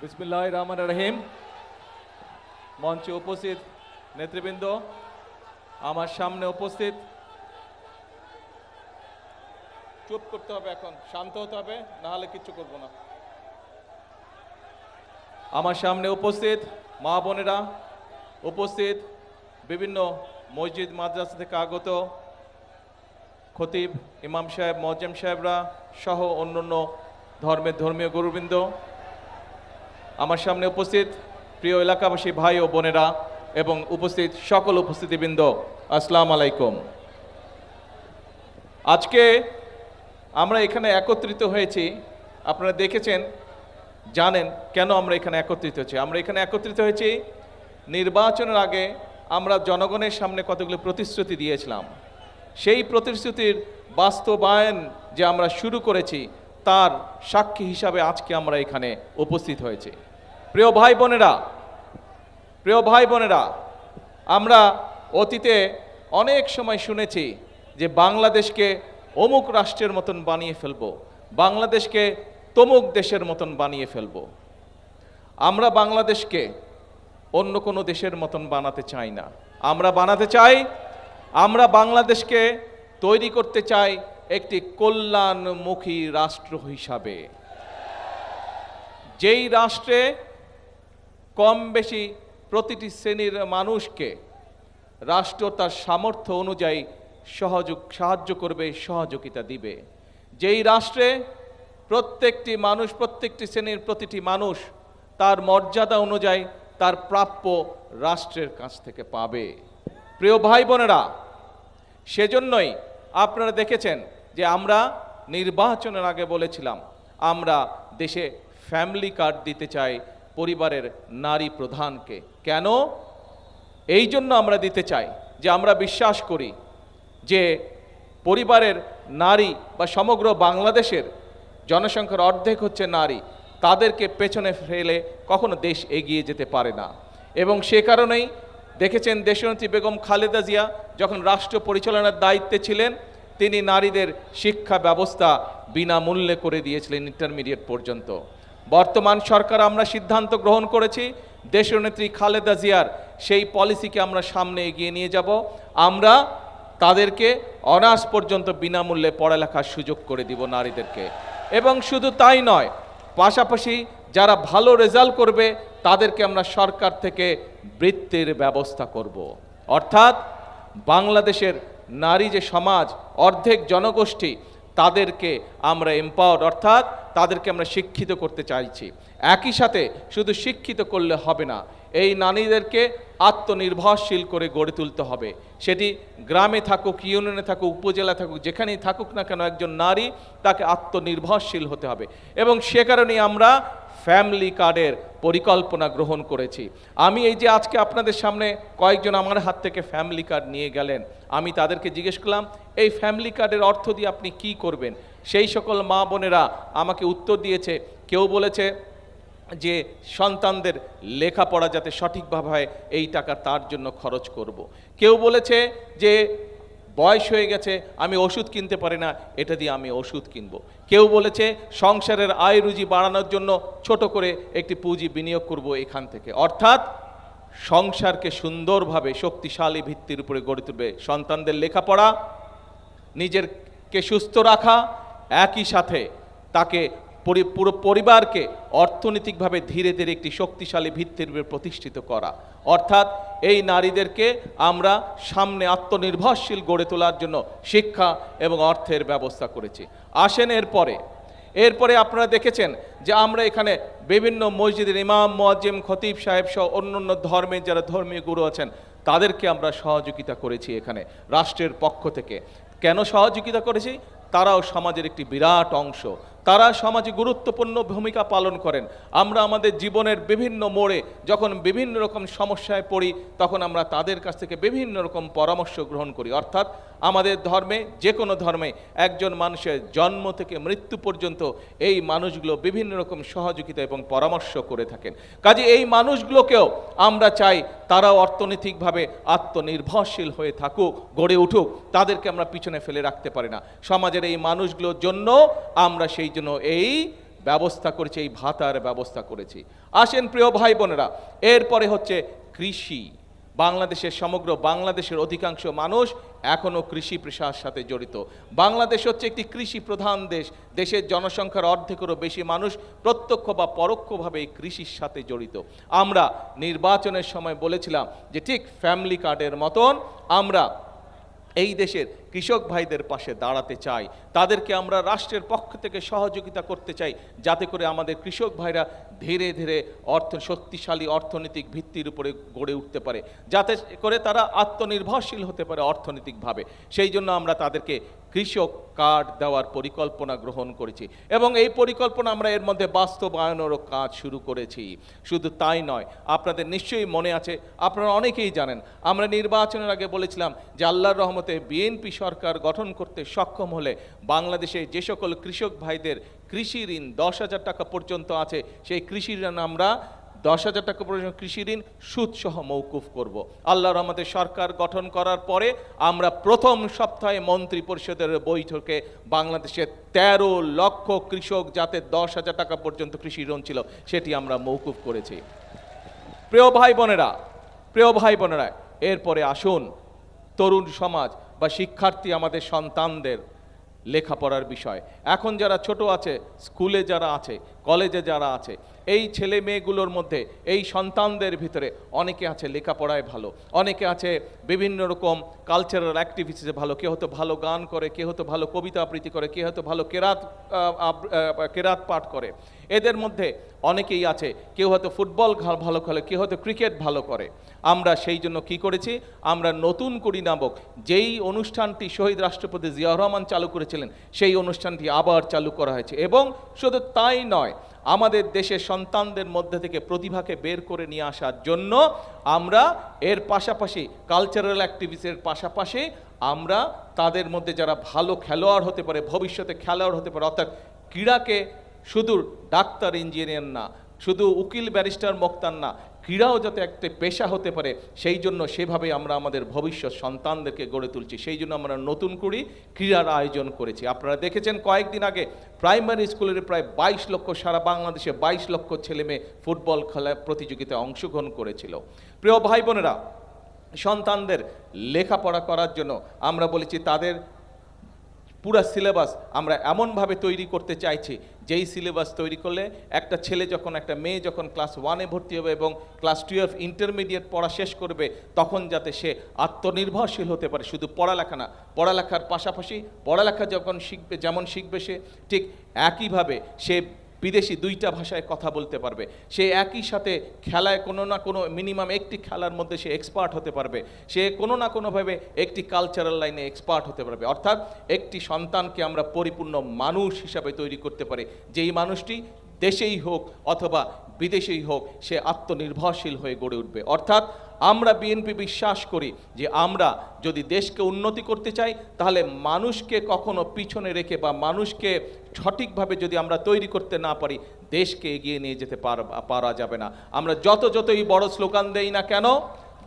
বিসমিল্লাহির রহমানির রহিম। মঞ্চে উপস্থিত নেতৃবৃন্দ, আমার সামনে উপস্থিত, চুপ করতে হবে, এখন শান্ত হতে হবে, না হলে কিচ্ছু করব না। আমার সামনে উপস্থিত মা বোনেরা, উপস্থিত বিভিন্ন মসজিদ মাদ্রাসা থেকে আগত খতিব, ইমাম সাহেব, মুয়াজ্জিম সাহেবরা সহ অন্যান্য ধর্মের ধর্মীয় গুরুবৃন্দ, আমার সামনে উপস্থিত প্রিয় এলাকাবাসী ভাই ও বোনেরা এবং উপস্থিত সকল উপস্থিতিবৃন্দ, আসসালামু আলাইকুম। আজকে আমরা এখানে একত্রিত হয়েছি, আপনারা দেখেছেন, জানেন কেন আমরা এখানে একত্রিত হয়েছি। আমরা এখানে একত্রিত হয়েছি নির্বাচনের আগে আমরা জনগণের সামনে কতগুলো প্রতিশ্রুতি দিয়েছিলাম। সেই প্রতিশ্রুতির বাস্তবায়ন যে আমরা শুরু করেছি তার সাক্ষী হিসাবে আজকে আমরা এখানে উপস্থিত হয়েছি। প্রিয় ভাই বোনেরা, আমরা অতীতে অনেক সময় শুনেছি যে বাংলাদেশকে অমুক রাষ্ট্রের মতন বানিয়ে ফেলবো, বাংলাদেশকে তমুক দেশের মতন বানিয়ে ফেলবো। আমরা বাংলাদেশকে অন্য কোনো দেশের মতন বানাতে চাই না। আমরা বাংলাদেশকে তৈরি করতে চাই একটি কল্যাণমুখী রাষ্ট্র হিসাবে, যেই রাষ্ট্রে কম বেশি প্রতিটি শ্রেণীর মানুষকে রাষ্ট্র তার সামর্থ্য অনুযায়ী সাহায্য করবে, সহযোগিতা দিবে। যেই রাষ্ট্রে প্রত্যেকটি শ্রেণীর প্রতিটি মানুষ তার মর্যাদা অনুযায়ী তার প্রাপ্য রাষ্ট্রের কাছ থেকে পাবে। প্রিয় ভাই বোনেরা, সেজন্যই আপনারা দেখেছেন যে আমরা নির্বাচনের আগে বলেছিলাম আমরা দেশে ফ্যামিলি কার্ড দিতে চাই পরিবারের নারী প্রধানকে। কেন? এই জন্য আমরা দিতে চাই যে আমরা বিশ্বাস করি যে পরিবারের নারী বা সমগ্র বাংলাদেশের জনসংখ্যার অর্ধেক হচ্ছে নারী, তাদেরকে পেছনে ফেলে কখনো দেশ এগিয়ে যেতে পারে না। এবং সে কারণেই দেখেছেন দেশনেত্রী বেগম খালেদা জিয়া যখন রাষ্ট্র পরিচালনার দায়িত্বে ছিলেন, তিনি নারীদের শিক্ষা ব্যবস্থা বিনামূল্যে করে দিয়েছিলেন ইন্টারমিডিয়েট পর্যন্ত। বর্তমান সরকার আমরা সিদ্ধান্ত গ্রহণ করেছি দেশনেত্রী খালেদা জিয়ার সেই পলিসিকে আমরা সামনে এগিয়ে নিয়ে যাব। আমরা তাদেরকে অনার্স পর্যন্ত বিনামূল্যে পড়ালেখার সুযোগ করে দিব নারীদেরকে। এবং শুধু তাই নয়, পাশাপাশি যারা ভালো রেজাল্ট করবে তাদেরকে আমরা সরকার থেকে বৃত্তির ব্যবস্থা করব। অর্থাৎ বাংলাদেশের নারী যে সমাজ, অর্ধেক জনগোষ্ঠী, তাদেরকে আমরা এম্পাওয়ার্ড, অর্থাৎ তাদেরকে আমরা শিক্ষিত করতে চাইছি। একই সাথে শুধু শিক্ষিত করলে হবে না, এই নারীদেরকে আত্মনির্ভরশীল করে গড়ে তুলতে হবে। সেটি গ্রামে থাকুক, ইউনিয়নে থাকুক, উপজেলা থাকুক, যেখানেই থাকুক না কেন, একজন নারী তাকে আত্মনির্ভরশীল হতে হবে। এবং সে কারণেই আমরা ফ্যামিলি কার্ডের পরিকল্পনা গ্রহণ করেছি। আমি এই যে আজকে আপনাদের সামনে কয়েকজন আমার হাত থেকে ফ্যামিলি কার্ড নিয়ে গেলেন, আমি তাদেরকে জিজ্ঞেস করলাম এই ফ্যামিলি কার্ডের অর্থ দিয়ে আপনি কি করবেন। সেই সকল মা বোনেরা আমাকে উত্তর দিয়েছে। কেউ বলেছে যে সন্তানদের লেখাপড়া যাতে সঠিকভাবে হয় এই টাকা তার জন্য খরচ করব। কেউ বলেছে যে বয়স হয়ে গেছে, আমি ওষুধ কিনতে পারি না, এটা দিয়ে আমি ওষুধ কিনব। কেউ বলেছে সংসারের আয় রুজি বাড়ানোর জন্য ছোট করে একটি পুঁজি বিনিয়োগ করব এখান থেকে। অর্থাৎ সংসারকে সুন্দরভাবে শক্তিশালী ভিত্তির উপরে গড়ে তুলবে, সন্তানদের লেখাপড়া, নিজেরকে সুস্থ রাখা, একই সাথে তাকে পুরো পরিবারকে অর্থনৈতিকভাবে ধীরে ধীরে একটি শক্তিশালী ভিত্তির উপরে প্রতিষ্ঠিত করা। অর্থাৎ এই নারীদেরকে আমরা সামনে আত্মনির্ভরশীল গড়ে তোলার জন্য শিক্ষা এবং অর্থের ব্যবস্থা করেছি। আসেন এরপরে আপনারা দেখেছেন যে আমরা এখানে বিভিন্ন মসজিদের ইমাম, মুয়াজ্জিম, খতিব সাহেব সহ অন্যান্য ধর্মের যারা ধর্মীয় গুরু আছেন তাদেরকে আমরা সহযোগিতা করেছি এখানে রাষ্ট্রের পক্ষ থেকে। কেন সহযোগিতা করেছি? তারাও সমাজের একটি বিরাট অংশ, তারা সমাজে গুরুত্বপূর্ণ ভূমিকা পালন করেন। আমরা আমাদের জীবনের বিভিন্ন মোড়ে যখন বিভিন্ন রকম সমস্যায় পড়ি তখন আমরা তাদের কাছ থেকে বিভিন্ন রকম পরামর্শ গ্রহণ করি। অর্থাৎ আমাদের ধর্মে, যে কোনো ধর্মে, একজন মানুষের জন্ম থেকে মৃত্যু পর্যন্ত এই মানুষগুলো বিভিন্ন রকম সহযোগিতা এবং পরামর্শ করে থাকেন। কাজে এই মানুষগুলোকেও আমরা চাই তারাও অর্থনৈতিকভাবে আত্মনির্ভরশীল হয়ে থাকুক, গড়ে উঠুক, তাদেরকে আমরা পিছনে ফেলে রাখতে পারি না। সমাজের এই মানুষগুলোর জন্য আমরা সেই জন্য এই ব্যবস্থা করেছি, এই ভাতার ব্যবস্থা করেছি। আসেন প্রিয় ভাই বোনেরা, এরপরে হচ্ছে কৃষি। বাংলাদেশের সমগ্র বাংলাদেশের অধিকাংশ মানুষ এখনও কৃষি পেশার সাথে জড়িত। বাংলাদেশ হচ্ছে একটি কৃষি প্রধান দেশ। দেশের জনসংখ্যার অর্ধেকেরও বেশি মানুষ প্রত্যক্ষ বা পরোক্ষভাবে এই কৃষির সাথে জড়িত। আমরা নির্বাচনের সময় বলেছিলাম যে ঠিক ফ্যামিলি কার্ডের মতন আমরা এই দেশের কৃষক ভাইদের পাশে দাঁড়াতে চাই, তাদেরকে আমরা রাষ্ট্রের পক্ষ থেকে সহযোগিতা করতে চাই, যাতে করে আমাদের কৃষক ভাইরা ধীরে ধীরে শক্তিশালী অর্থনৈতিক ভিত্তির উপরে গড়ে উঠতে পারে, যাতে করে তারা আত্মনির্ভরশীল হতে পারে অর্থনৈতিকভাবে। সেই জন্য আমরা তাদেরকে কৃষক কার্ড দেওয়ার পরিকল্পনা গ্রহণ করেছি এবং এই পরিকল্পনা আমরা এর মধ্যে বাস্তবায়নেরও কাজ শুরু করেছি। শুধু তাই নয়, আপনাদের নিশ্চয়ই মনে আছে, আপনারা অনেকেই জানেন, আমরা নির্বাচনের আগে বলেছিলাম যে আল্লাহর রহমতে বিএনপি সরকার গঠন করতে সক্ষম হলে বাংলাদেশে যে সকল কৃষক ভাইদের কৃষি ঋণ 10,000 টাকা পর্যন্ত আছে, সেই কৃষি ঋণ আমরা 10,000 টাকা পর্যন্ত কৃষি ঋণ সুদসহ মৌকুফ করব। আল্লাহর আমাদের সরকার গঠন করার পরে আমরা প্রথম সপ্তাহে মন্ত্রী পরিষদের বৈঠকে বাংলাদেশের 13 লক্ষ কৃষক যাতে 10,000 টাকা পর্যন্ত কৃষি ঋণ ছিল সেটি আমরা মৌকুফ করেছি। প্রিয় ভাই বোনেরা, এরপরে আসুন তরুণ সমাজ বা শিক্ষার্থী আমাদের সন্তানদের লেখাপড়ার বিষয়। এখন যারা ছোট আছে, স্কুলে যারা আছে, কলেজে যারা আছে, এই ছেলে মেয়েগুলোর মধ্যে এই সন্তানদের ভিতরে অনেকে আছে লেখাপড়ায় ভালো, অনেকে আছে বিভিন্ন রকম কালচারাল অ্যাক্টিভিটিসে ভালো, কেউ হয়তো ভালো গান করে, কেউ হয়তো ভালো কবিতা আবৃত্তি করে, কেউ হয়তো ভালো কেরাত পাঠ করে। এদের মধ্যে অনেকেই আছে, কেউ হয়তো ফুটবল ভালো খেলে, কেউ হয়তো ক্রিকেট ভালো করে। আমরা সেই জন্য কি করেছি, আমরা নতুন কুড়ি নামক যেই অনুষ্ঠানটি শহীদ রাষ্ট্রপতি জিয়াউর রহমান চালু করেছিলেন সেই অনুষ্ঠানটি আবার চালু করা হয়েছে। এবং শুধু তাই নয়, আমাদের দেশের সন্তানদের মধ্যে থেকে প্রতিভাকে বের করে নিয়ে আসার জন্য আমরা এর পাশাপাশি কালচারাল অ্যাক্টিভিটিসের পাশাপাশি আমরা তাদের মধ্যে যারা ভালো খেলোয়াড় হতে পারে, ভবিষ্যতে খেলোয়াড় হতে পারে, অর্থাৎ ক্রীড়াকে শুধু ডাক্তার ইঞ্জিনিয়ার না, শুধু উকিল ব্যারিস্টার মোক্তার না, ক্রীড়াও যাতে একটা পেশা হতে পারে, সেই জন্য সেভাবে আমরা আমাদের ভবিষ্যৎ সন্তানদেরকে গড়ে তুলছি। সেই জন্য আমরা নতুন করে ক্রীড়ার আয়োজন করেছি। আপনারা দেখেছেন কয়েকদিন আগে প্রাইমারি স্কুলের প্রায় 22 লক্ষ, সারা বাংলাদেশে 22 লক্ষ ছেলে মেয়ে ফুটবল খেলা প্রতিযোগিতায় অংশগ্রহণ করেছিল। প্রিয় ভাই বোনেরা, সন্তানদের লেখাপড়া করার জন্য আমরা বলেছি তাদের পুরা সিলেবাস আমরা এমনভাবে তৈরি করতে চাইছি যেই সিলেবাস তৈরি করলে একটা ছেলে যখন, একটা মেয়ে যখন ক্লাস 1-এ ভর্তি হবে এবং ক্লাস 12 ইন্টারমিডিয়েট পড়া শেষ করবে, তখন যাতে সে আত্মনির্ভরশীল হতে পারে। শুধু পড়ালেখা না, পড়ালেখার পাশাপাশি পড়ালেখা যখন শিখবে, যেমন শিখবে সে, ঠিক একইভাবে সে বিদেশি 2টা ভাষায় কথা বলতে পারবে। সে একই সাথে খেলায় কোনো না কোনো মিনিমাম একটি খেলার মধ্যে সে এক্সপার্ট হতে পারবে। সে কোনো না কোনোভাবে একটি কালচারাল লাইনে এক্সপার্ট হতে পারবে। অর্থাৎ একটি সন্তানকে আমরা পরিপূর্ণ মানুষ হিসাবে তৈরি করতে পারি, যেই মানুষটি দেশেই হোক অথবা বিদেশেই হোক সে আত্মনির্ভরশীল হয়ে গড়ে উঠবে। অর্থাৎ আমরা বিএনপি বিশ্বাস করি যে আমরা যদি দেশকে উন্নতি করতে চাই, তাহলে মানুষকে কখনো পিছনে রেখে বা মানুষকে সঠিকভাবে যদি আমরা তৈরি করতে না পারি, দেশকে এগিয়ে নিয়ে যেতে পারা যাবে না। আমরা যতই বড় স্লোগান দেই না কেন,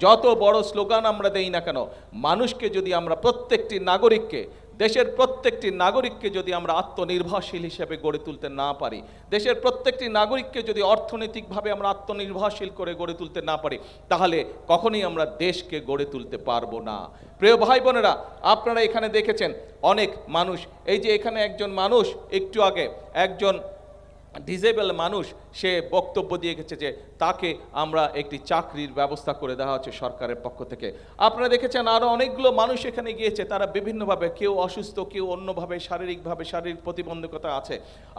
যত বড় স্লোগান আমরা দেই না কেন, মানুষকে যদি আমরা প্রত্যেকটি নাগরিককে, দেশের প্রত্যেকটি নাগরিককে যদি আমরা আত্মনির্ভরশীল হিসেবে গড়ে তুলতে না পারি, দেশের প্রত্যেকটি নাগরিককে যদি অর্থনৈতিকভাবে আমরা আত্মনির্ভরশীল করে গড়ে তুলতে না পারি, তাহলে কখনোই আমরা দেশকে গড়ে তুলতে পারবো না। প্রিয় ভাই বোনেরা, আপনারা এখানে দেখেছেন অনেক মানুষ, এই যে এখানে একজন মানুষ একটু আগে, একজন ডিসেবল মানুষ, সে বক্তব্য দিয়ে গেছে যে তাকে আমরা একটি চাকরির ব্যবস্থা করে দেওয়া হচ্ছে সরকারের পক্ষ থেকে। আপনারা দেখেছেন আরও অনেকগুলো মানুষ এখানে গিয়েছে, তারা বিভিন্নভাবে, কেউ অসুস্থ, কেউ অন্যভাবে শারীরিক প্রতিবন্ধকতা আছে।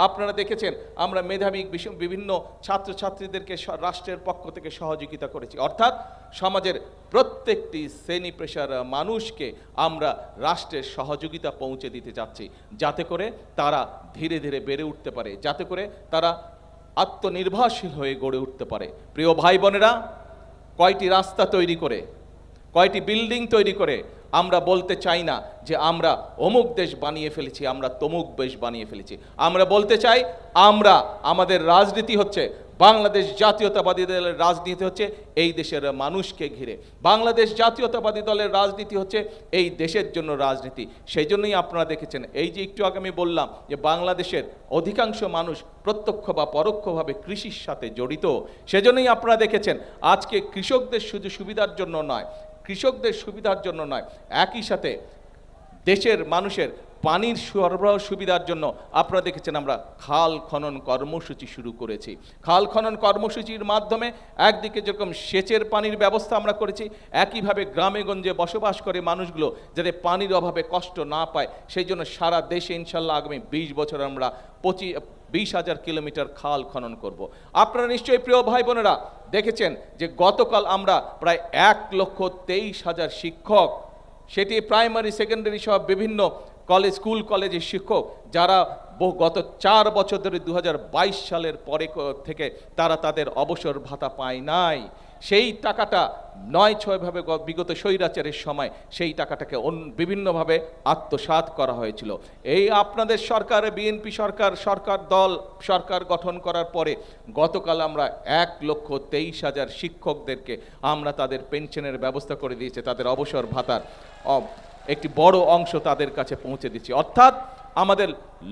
আপনারা দেখেছেন আমরা মেধাবী বিভিন্ন ছাত্রছাত্রীদেরকে রাষ্ট্রের পক্ষ থেকে সহযোগিতা করেছি। অর্থাৎ সমাজের প্রত্যেকটি শ্রেণী পেশার মানুষকে আমরা রাষ্ট্রের সহযোগিতা পৌঁছে দিতে যাচ্ছি, যাতে করে তারা ধীরে ধীরে বেড়ে উঠতে পারে, যাতে করে তারা আত্মনির্ভরশীল হয়ে গড়ে উঠতে পারে। প্রিয় ভাই বোনেরা, কয়টি রাস্তা তৈরি করে, কয়টি বিল্ডিং তৈরি করে আমরা বলতে চাই না যে আমরা অমুক দেশ বানিয়ে ফেলেছি, আমরা তমুক দেশ বানিয়ে ফেলেছি। আমরা বলতে চাই আমাদের রাজনীতি হচ্ছে বাংলাদেশ জাতীয়তাবাদী দলের রাজনীতি হচ্ছে এই দেশের মানুষকে ঘিরে, বাংলাদেশ জাতীয়তাবাদী দলের রাজনীতি হচ্ছে এই দেশের জন্য রাজনীতি। সেই জন্যই আপনারা দেখেছেন, এই যে একটু আগে আমি বললাম যে বাংলাদেশের অধিকাংশ মানুষ প্রত্যক্ষ বা পরোক্ষভাবে কৃষির সাথে জড়িত, সেজন্যই আপনারা দেখেছেন আজকে কৃষকদের শুধু সুবিধার জন্য নয়, কৃষকদের সুবিধার জন্য নয়, একই সাথে দেশের মানুষের পানির সরবরাহ সুবিধার জন্য আপনারা দেখেছেন আমরা খাল খনন কর্মসূচি শুরু করেছি। খাল খনন কর্মসূচির মাধ্যমে একদিকে যেরকম সেচের পানির ব্যবস্থা আমরা করেছি, একইভাবে গ্রামে গঞ্জে বসবাস করে মানুষগুলো যাতে পানির অভাবে কষ্ট না পায়, সেই জন্য সারা দেশে ইনশাল্লাহ আগামী 20 বছর আমরা 20,000 কিলোমিটার খাল খনন করব। আপনারা নিশ্চয়ই প্রিয় ভাই বোনেরা দেখেছেন যে গতকাল আমরা প্রায় 1,23,000 শিক্ষক, সেটি প্রাইমারি সেকেন্ডারি সহ বিভিন্ন কলেজ স্কুল কলেজের শিক্ষক যারা গত 4 বছর ধরে 2022 সালের পরে থেকে তারা তাদের অবসর ভাতা পায় নাই, সেই টাকাটা 9-6 ভাবে বিগত স্বৈরাচারের সময় সেই টাকাটাকে বিভিন্নভাবে আত্মসাৎ করা হয়েছিল। এই আপনাদের সরকার, বিএনপি সরকার দল সরকার গঠন করার পরে গতকাল আমরা 1,23,000 শিক্ষকদেরকে আমরা তাদের পেনশনের ব্যবস্থা করে দিয়েছে, তাদের অবসর ভাতার একটি বড় অংশ তাদের কাছে পৌঁছে দিচ্ছি। অর্থাৎ আমাদের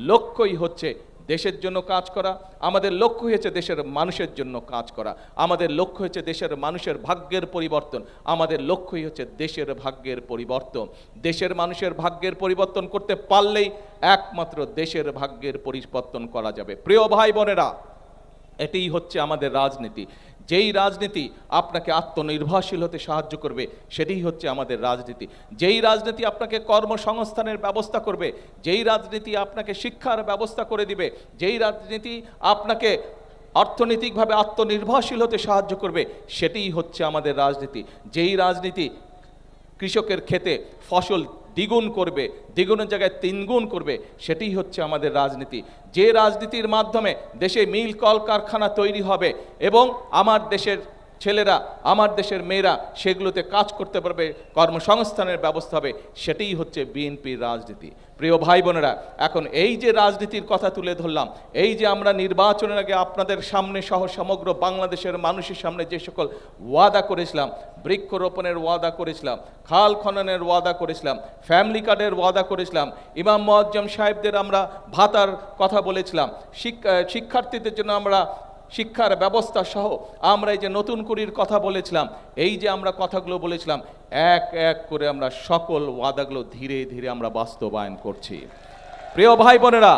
লক্ষ্যই হচ্ছে দেশের জন্য কাজ করা, আমাদের লক্ষ্য হচ্ছে দেশের মানুষের জন্য কাজ করা, আমাদের লক্ষ্য হচ্ছে দেশের মানুষের ভাগ্যের পরিবর্তন, আমাদের লক্ষ্যই হচ্ছে দেশের ভাগ্যের পরিবর্তন। দেশের মানুষের ভাগ্যের পরিবর্তন করতে পারলেই একমাত্র দেশের ভাগ্যের পরিবর্তন করা যাবে। প্রিয় ভাই বোনেরা, এটাই হচ্ছে আমাদের রাজনীতি। যেই রাজনীতি আপনাকে আত্মনির্ভরশীল হতে সাহায্য করবে সেটাই হচ্ছে আমাদের রাজনীতি। যেই রাজনীতি আপনাকে কর্মসংস্থানের ব্যবস্থা করবে, যেই রাজনীতি আপনাকে শিক্ষার ব্যবস্থা করে দিবে, যেই রাজনীতি আপনাকে অর্থনৈতিকভাবে আত্মনির্ভরশীল হতে সাহায্য করবে, সেটাই হচ্ছে আমাদের রাজনীতি। যেই রাজনীতি কৃষকের ক্ষেতে ফসল দ্বিগুণ করবে, দ্বিগুণের জায়গায় 3 গুণ করবে, সেটাই হচ্ছে আমাদের রাজনীতি। যে রাজনীতির মাধ্যমে দেশে মিল কল কারখানা তৈরি হবে এবং আমার দেশের ছেলেরা, আমার দেশের মেয়েরা সেগুলোতে কাজ করতে পারবে, কর্মসংস্থানের ব্যবস্থা হবে, সেটাই হচ্ছে বিএনপির রাজনীতি। প্রিয় ভাই বোনেরা, এখন এই যে রাজনীতির কথা তুলে ধরলাম, এই যে আমরা নির্বাচনের আগে আপনাদের সামনে সহ সমগ্র বাংলাদেশের মানুষের সামনে যে সকল ওয়াদা করেছিলাম, বৃক্ষরোপণের ওয়াদা করেছিলাম, খাল খননের ওয়াদা করেছিলাম, ফ্যামিলি কার্ডের ওয়াদা করেছিলাম, ইমাম মুয়াজ্জম সাহেবদের আমরা ভাতার কথা বলেছিলাম, শিক্ষার্থীদের জন্য আমরা শিক্ষার ব্যবস্থা সহ আমরা এই যে নতুন কুড়ির কথা বলেছিলাম, এই যে আমরা কথাগুলো বলেছিলাম, এক এক করে আমরা সকল ওয়াদাগুলো ধীরে ধীরে আমরা বাস্তবায়ন করছি। প্রিয় ভাই বোনেরা,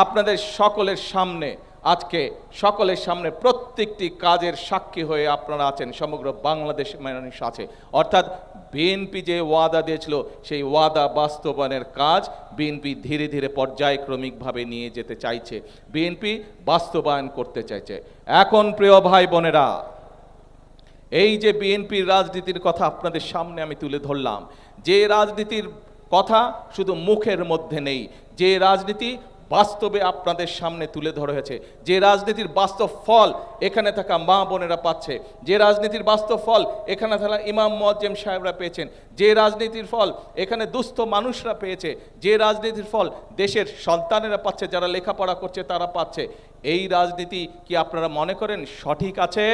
আপনাদের সকলের সামনে আজকে সকলের সামনে প্রত্যেকটি কাজের সাক্ষী হয়ে আপনারা আছেন, সমগ্র বাংলাদেশ মানুষ আছে। অর্থাৎ বিএনপি যে ওয়াদা দিয়েছিল সেই ওয়াদা বাস্তবায়নের কাজ বিএনপি ধীরে ধীরে পর্যায়ক্রমিকভাবে নিয়ে যেতে চাইছে, বিএনপি বাস্তবায়ন করতে চাইছে। এখন প্রিয় ভাই বোনেরা, এই যে বিএনপির রাজনীতির কথা আপনাদের সামনে আমি তুলে ধরলাম, যে রাজনীতির কথা শুধু মুখের মধ্যে নেই, যে রাজনীতি বাস্তবে আপনাদের সামনে তুলে ধরা হয়েছে, যে রাজনীতির বাস্তব ফল এখানে থাকা মা বোনেরা পাচ্ছে, যে রাজনীতির বাস্তব ফল এখানে থাকা ইমাম মুয়াজ্জম সাহেবরা পেয়েছেন, যে রাজনীতির ফল এখানে দুস্থ মানুষরা পেয়েছে, যে রাজনীতির ফল দেশের সন্তানেরা পাচ্ছে, যারা লেখাপড়া করছে তারা পাচ্ছে, এই রাজনীতি কি আপনারা মনে করেন সঠিক আছে?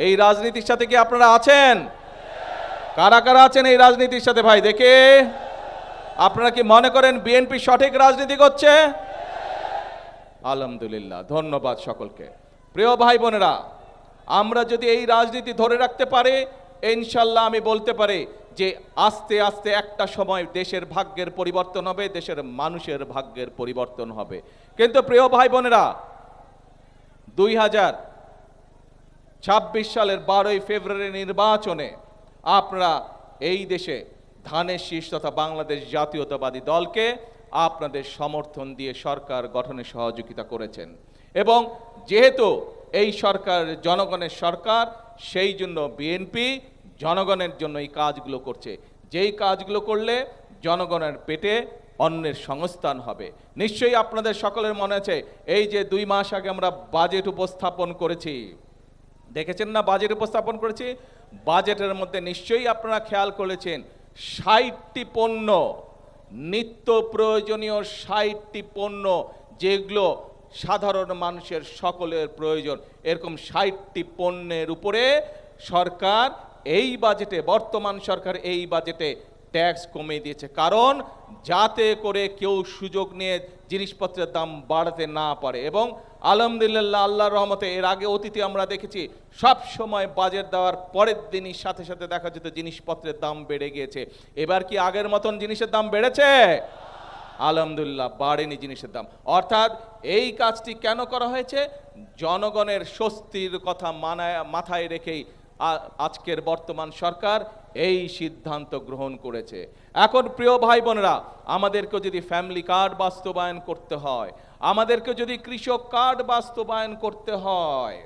এই রাজনীতির সাথে কি আপনারা আছেন? কারা কারা আছেন এই রাজনীতির সাথে? ভাই দেখে, আপনারা কি মনে করেন বিএনপি সঠিক রাজনীতি করছে? আলহামদুলিল্লাহ, ধন্যবাদ সকলকে। প্রিয় ভাই বোনেরা, আমরা যদি এই রাজনীতি ধরে রাখতে পারি, ইনশাল্লাহ আমি বলতে পারি যে আস্তে আস্তে একটা সময় দেশের ভাগ্যের পরিবর্তন হবে, দেশের মানুষের ভাগ্যের পরিবর্তন হবে। কিন্তু প্রিয় ভাই বোনেরা, 2026 সালের 12ই ফেব্রুয়ারি নির্বাচনে আপনারা এই দেশে ধানের শীষ তথা বাংলাদেশ জাতীয়তাবাদী দলকে আপনাদের সমর্থন দিয়ে সরকার গঠনে সহযোগিতা করেছেন, এবং যেহেতু এই সরকার জনগণের সরকার, সেই জন্য বিএনপি জনগণের জন্য এই কাজগুলো করছে। যেই কাজগুলো করলে জনগণের পেটে অন্নের সংস্থান হবে। নিশ্চয়ই আপনাদের সকলের মনে আছে, এই যে 2 মাস আগে আমরা বাজেট উপস্থাপন করেছি, দেখেছেন না? বাজেট উপস্থাপন করেছি, বাজেটের মধ্যে নিশ্চয়ই আপনারা খেয়াল করেছেন 60টি পণ্য, নিত্য প্রয়োজনীয় 60টি পণ্য, যেগুলো সাধারণ মানুষের সকলের প্রয়োজন, এরকম 60টি পণ্যের উপরে সরকার এই বাজেটে, বর্তমান সরকার এই বাজেটে ট্যাক্স কমিয়ে দিয়েছে, কারণ যাতে করে কেউ সুযোগ নিয়ে জিনিসপত্রের দাম বাড়াতে না পারে। এবং আলহামদুলিল্লাহ, আল্লাহর রহমতে এর আগে অতীতে আমরা দেখেছি সব সময় বাজেট দেওয়ার পরের দিনই সাথে সাথে দেখা যেত জিনিসপত্রের দাম বেড়ে গিয়েছে। এবার কি আগের মতন জিনিসের দাম বেড়েছে? আলহামদুলিল্লাহ, বাড়েনি জিনিসের দাম। অর্থাৎ এই কাজটি কেন করা হয়েছে? জনগণের স্বস্তির কথা মাথায় রেখেই আজকের বর্তমান সরকার এই সিদ্ধান্ত গ্রহণ করেছে। এখন প্রিয় ভাই বোনেরা, আমাদেরকে যদি ফ্যামিলি কার্ড বাস্তবায়ন করতে হয়, আমাদেরকে যদি কৃষক কার্ড বাস্তবায়ন করতে হয়,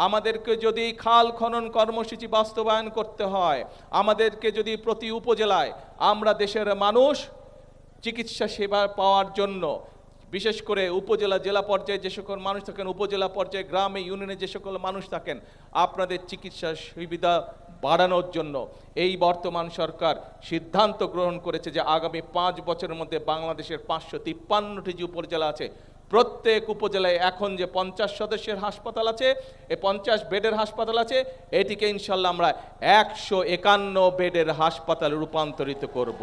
আমাদেরকে যদি খাল খনন কর্মসূচি বাস্তবায়ন করতে হয়, আমাদেরকে যদি প্রতি উপজেলায় আমরা দেশের মানুষ চিকিৎসা সেবা পাওয়ার জন্য, বিশেষ করে উপজেলা জেলা পর্যায়ে যে সকল মানুষ থাকেন, উপজেলা পর্যায়ে গ্রামে ইউনিয়নে যে সকল মানুষ থাকেন, আপনাদের চিকিৎসা সুবিধা বাড়ানোর জন্য এই বর্তমান সরকার সিদ্ধান্ত গ্রহণ করেছে যে আগামী 5 বছরের মধ্যে বাংলাদেশের 553টি যে উপজেলা আছে, প্রত্যেক উপজেলায় এখন যে 50 সদস্যের হাসপাতাল আছে, এই 50 বেডের হাসপাতাল আছে, এটিকে ইনশাল্লাহ আমরা 151 বেডের হাসপাতালে রূপান্তরিত করব।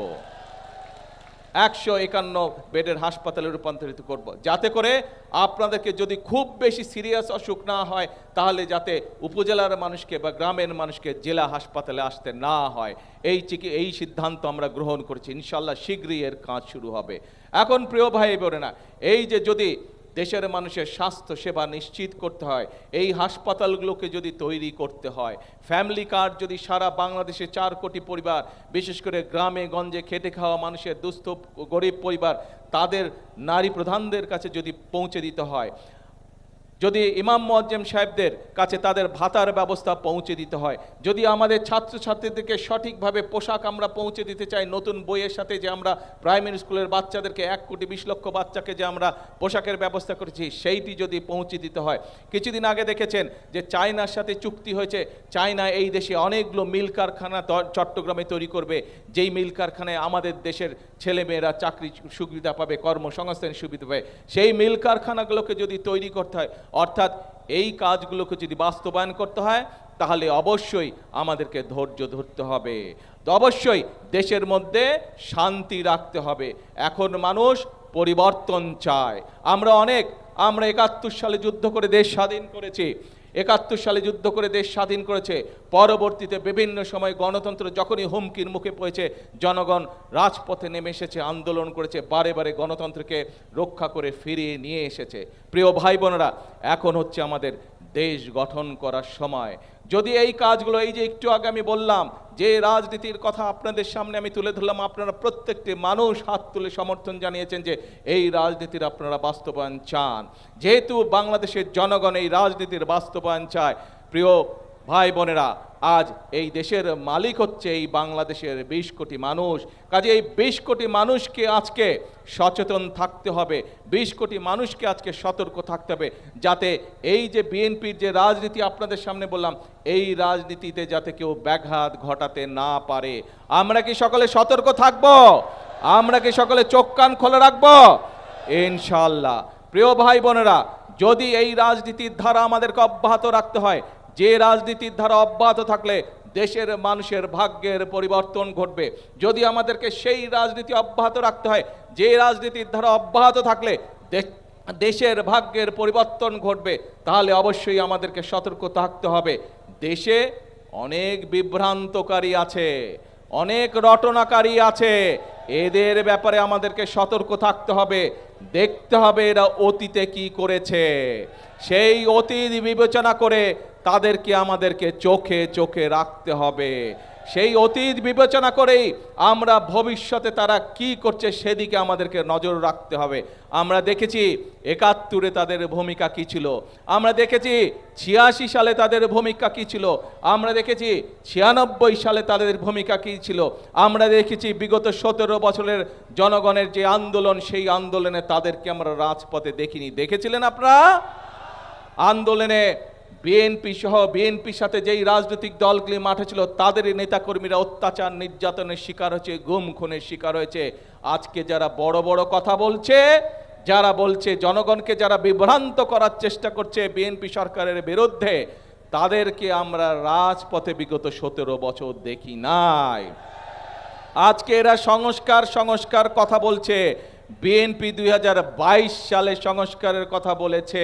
151 বেডের হাসপাতালে রূপান্তরিত করব, যাতে করে আপনাদেরকে যদি খুব বেশি সিরিয়াস অসুখ না হয়, তাহলে যাতে উপজেলার মানুষকে বা গ্রামের মানুষকে জেলা হাসপাতালে আসতে না হয়। এই সিদ্ধান্ত আমরা গ্রহণ করেছি। ইনশাল্লাহ শীঘ্রই এর কাজ শুরু হবে। এখন প্রিয় ভাই বোনেরা, এই যে যদি দেশের মানুষের স্বাস্থ্য সেবা নিশ্চিত করতে হয়, এই হাসপাতালগুলোকে যদি তৈরি করতে হয়, ফ্যামিলি কার্ড যদি সারা বাংলাদেশে 4 কোটি পরিবার, বিশেষ করে গ্রামে গঞ্জে খেটে খাওয়া মানুষের দুস্থ গরিব পরিবার, তাদের নারী প্রধানদের কাছে যদি পৌঁছে দিতে হয়, যদি ইমাম মুয়াজ্জিম সাহেবদের কাছে তাদের ভাতার ব্যবস্থা পৌঁছে দিতে হয়, যদি আমাদের ছাত্রছাত্রীদেরকে সঠিকভাবে পোশাক আমরা পৌঁছে দিতে চাই, নতুন বইয়ের সাথে যে আমরা প্রাইমারি স্কুলের বাচ্চাদেরকে 1,20,00,000 বাচ্চাকে যে আমরা পোশাকের ব্যবস্থা করেছি, সেইটি যদি পৌঁছে দিতে হয়। কিছুদিন আগে দেখেছেন যে চায়নার সাথে চুক্তি হয়েছে, চায়না এই দেশে অনেকগুলো মিল কারখানা চট্টগ্রামে তৈরি করবে, যেই মিল কারখানায় আমাদের দেশের ছেলেমেয়েরা চাকরি সুবিধা পাবে, কর্মসংস্থানের সুবিধা পাবে। সেই মিল কারখানাগুলোকে যদি তৈরি করতে হয়, অর্থাৎ এই কাজগুলোকে যদি বাস্তবায়ন করতে হয়, তাহলে অবশ্যই আমাদেরকে ধৈর্য ধরতে হবে, অবশ্যই দেশের মধ্যে শান্তি রাখতে হবে। এখন মানুষ পরিবর্তন চায়। আমরা 71 সালে যুদ্ধ করে দেশ স্বাধীন করেছি, 71 সালে যুদ্ধ করে দেশ স্বাধীন করেছে। পরবর্তীতে বিভিন্ন সময় গণতন্ত্র যখনই হুমকির মুখে পড়েছে, জনগণ রাজপথে নেমে এসেছে, আন্দোলন করেছে, বারে বারে গণতন্ত্রকে রক্ষা করে ফিরিয়ে নিয়ে এসেছে। প্রিয় ভাই বোনেরা, এখন হচ্ছে আমাদের দেশ গঠন করার সময়। যদি এই কাজগুলো, এই যে একটু আগে আমি বললাম যে রাজনীতির কথা আপনাদের সামনে আমি তুলে ধরলাম, আপনারা প্রত্যেকটি মানুষ হাত তুলে সমর্থন জানিয়েছেন যে এই রাজনীতির আপনারা বাস্তবায়ন চান। যেহেতু বাংলাদেশের জনগণ এই রাজনীতির বাস্তবায়ন চায়, প্রিয় ভাই বোনেরা, আজ এই দেশের মালিক হচ্ছে এই বাংলাদেশের 20 কোটি মানুষ। কাজে এই 20 কোটি মানুষকে আজকে সচেতন থাকতে হবে, 20 কোটি মানুষকে আজকে সতর্ক থাকতে হবে, যাতে এই যে বিএনপির যে রাজনীতি আপনাদের সামনে বললাম, এই রাজনীতিতে যাতে কেউ ব্যাঘাত ঘটাতে না পারে। আমরা কি সকলে সতর্ক থাকব? আমরা কি সকলে চোখ কান খোলা রাখব? ইনশাআল্লাহ। প্রিয় ভাই বোনেরা, যদি এই রাজনীতির ধারা আমাদেরকে অব্যাহত রাখতে হয়, যে রাজনীতির ধারা অব্যাহত থাকলে দেশের মানুষের ভাগ্যের পরিবর্তন ঘটবে। যদি আমাদেরকে সেই রাজনীতি অব্যাহত রাখতে হয়, যে রাজনীতির ধারা অব্যাহত থাকলে দেশের ভাগ্যের পরিবর্তন ঘটবে, তাহলে অবশ্যই আমাদেরকে সতর্ক থাকতে হবে। দেশে অনেক বিভ্রান্তকারী আছে, অনেক রটনাকারী আছে, এদের ব্যাপারে আমাদেরকে সতর্ক থাকতে হবে। দেখতে হবে এরা অতীতে কি করেছে, সেই অতীত বিবেচনা করে তাদেরকে আমাদেরকে চোখে চোখে রাখতে হবে। সেই অতীত বিবেচনা করেই আমরা ভবিষ্যতে তারা কি করছে সেদিকে আমাদেরকে নজর রাখতে হবে। আমরা দেখেছি 71-এ তাদের ভূমিকা কি ছিল, আমরা দেখেছি 86 সালে তাদের ভূমিকা কি ছিল, আমরা দেখেছি 96 সালে তাদের ভূমিকা কি ছিল, আমরা দেখেছি বিগত 17 বছরের জনগণের যে আন্দোলন, সেই আন্দোলনে তাদেরকে আমরা রাজপথে দেখিনি। দেখেছিলেন আপনারা? আন্দোলনে বিএনপির সাথে যেই রাজনৈতিক দলগুলি মাঠে ছিল, তাদেরই নেতাকর্মীরা অত্যাচার নির্যাতনের শিকার হয়েছে, গুম খুনের শিকার হয়েছে। আজকে যারা বড় বড় কথা বলছে, যারা বলছে, জনগণকে যারা বিভ্রান্ত করার চেষ্টা করছে বিএনপি সরকারের বিরুদ্ধে, তাদেরকে আমরা রাজপথে বিগত 17 বছর দেখি নাই। আজকে এরা সংস্কার কথা বলছে। বিএনপি 2022 সালে সংস্কারের কথা বলেছে।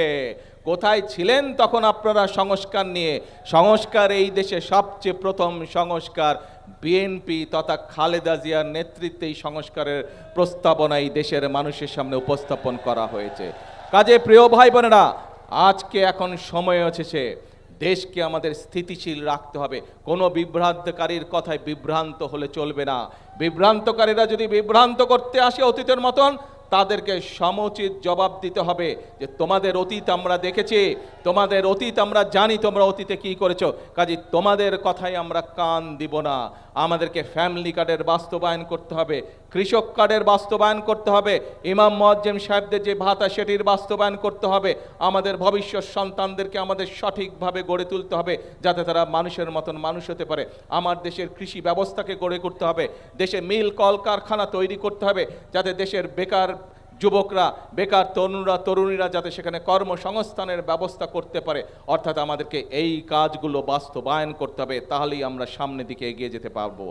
কোথায় ছিলেন তখন আপনারা সংস্কার নিয়ে? সংস্কার এই দেশে সবচেয়ে প্রথম সংস্কার বিএনপি তথা খালেদা জিয়ার নেতৃত্বে এই সংস্কারের প্রস্তাবনা এই দেশের মানুষের সামনে উপস্থাপন করা হয়েছে। কাজে প্রিয় ভাই বোনেরা, আজকে এখন সময় এসেছে, দেশকে আমাদের স্থিতিশীল রাখতে হবে। কোনো বিভ্রান্তকারীর কথায় বিভ্রান্ত হলে চলবে না। বিভ্রান্তকারীরা যদি বিভ্রান্ত করতে আসে অতীতের মতন, তাদেরকে সমুচিত জবাব দিতে হবে যে তোমাদের অতীত আমরা দেখেছি, তোমাদের অতীত আমরা জানি, তোমরা অতীতে কি করেছো, কাজে তোমাদের কথাই আমরা কান দিব না। আমাদেরকে ফ্যামিলি কার্ডের বাস্তবায়ন করতে হবে, কৃষক কার্ডের বাস্তবায়ন করতে হবে, ইমাম মুয়াজ্জিম সাহেবদের যে ভাতা সেটির বাস্তবায়ন করতে হবে। আমাদের ভবিষ্যৎ সন্তানদেরকে আমাদের সঠিকভাবে গড়ে তুলতে হবে যাতে তারা মানুষের মতন মানুষ হতে পারে। আমার দেশের কৃষি ব্যবস্থাকে গড়ে করতে হবে, দেশে মিল কলকারখানা তৈরি করতে হবে যাতে দেশের বেকার যুবকরা, বেকার তরুণীরা যাতে সেখানে কর্মসংস্থানের ব্যবস্থা করতে পারে। অর্থাৎ আমাদেরকে এই কাজগুলো বাস্তবায়ন করতে হবে, তাহলেই আমরা সামনের দিকে এগিয়ে যেতে পারবো।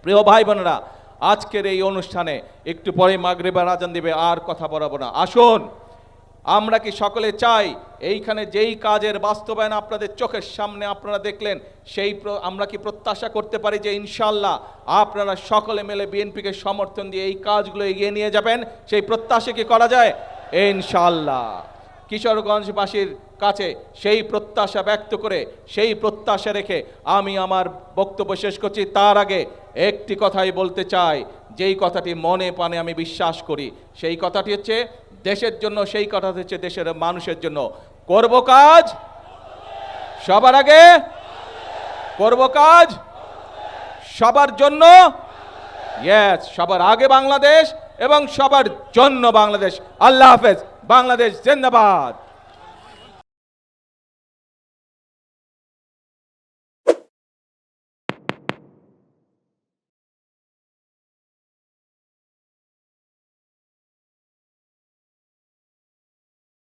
প্রিয় ভাই বোনেরা, আজকের এই অনুষ্ঠানে একটু পরে মাগরিবের আজান দিবে, আর কথা বলাবো না। আসুন, আমরা কি সকলে চাই এইখানে যেই কাজের বাস্তবায়ন আপনাদের চোখের সামনে আপনারা দেখলেন, সেই আমরা কি প্রত্যাশা করতে পারি যে ইনশাল্লাহ আপনারা সকলে মিলে বিএনপিকে সমর্থন দিয়ে এই কাজগুলো এগিয়ে নিয়ে যাবেন? সেই প্রত্যাশা কি করা যায়? ইনশাল্লাহ। কিশোরগঞ্জবাসীর কাছে সেই প্রত্যাশা ব্যক্ত করে, সেই প্রত্যাশা রেখে আমি আমার বক্তব্য শেষ করছি। তার আগে একটি কথাই বলতে চাই, যেই কথাটি মনে প্রাণে আমি বিশ্বাস করি, সেই কথাটি হচ্ছে দেশের জন্য, সেই কথাটি হচ্ছে দেশের মানুষের জন্য। করব কাজ সবার আগে, করব কাজ সবার জন্য, ইয়েস, সবার আগে বাংলাদেশ এবং সবার জন্য বাংলাদেশ। আল্লাহ হাফেজ। বাংলাদেশ জিন্দাবাদ।